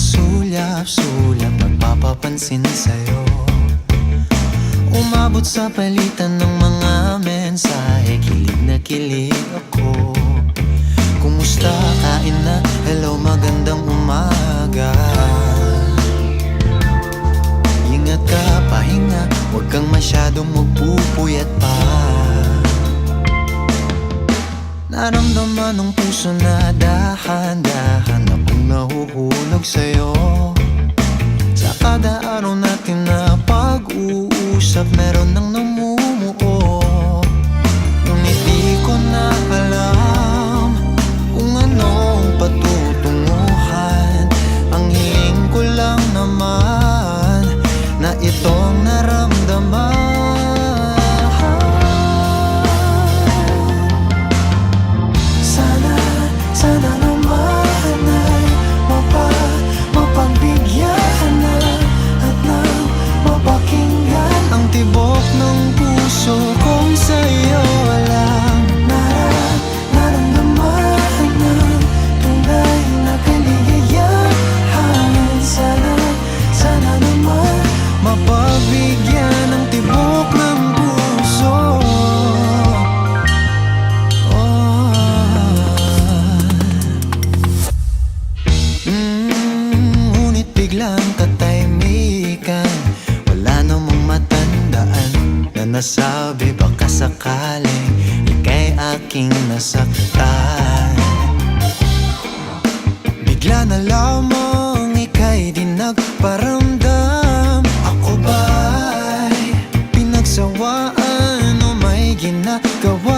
sulyap-sulyap nagpapapansin sa'yo. Umabot sa palitan ng mga mensahe, kilig na kilig ako. Kumusta, kain na, hello, magandang umaga. Ingat ka, pahinga, huwag kang masyadong magpupuyat pa. Naramdaman ng puso na dahan-dahan akong nahuhulog sa'yo. Sa kada araw natin na pag-uusap, meron nang namumuo. Ngunit di ko na alam kung anong patutunguhan. Ang hiling ko lang naman na itong naramdaman. Sana naman ay mapagbigyan na at nang mapakinggan ang tibok ng puso kong sa'yo lang naramdaman ng tunay na kaligayahan. Sana naman mapagbigyan ang tibok ng puso. Ngunit biglang katahimikan, wala namang matandaan na nasabi baka sakaling ika'y aking nasaktan. Bigla na lamang ika'y di nagparamdam. Ako ba'y pinagsawaan o may ginagawa?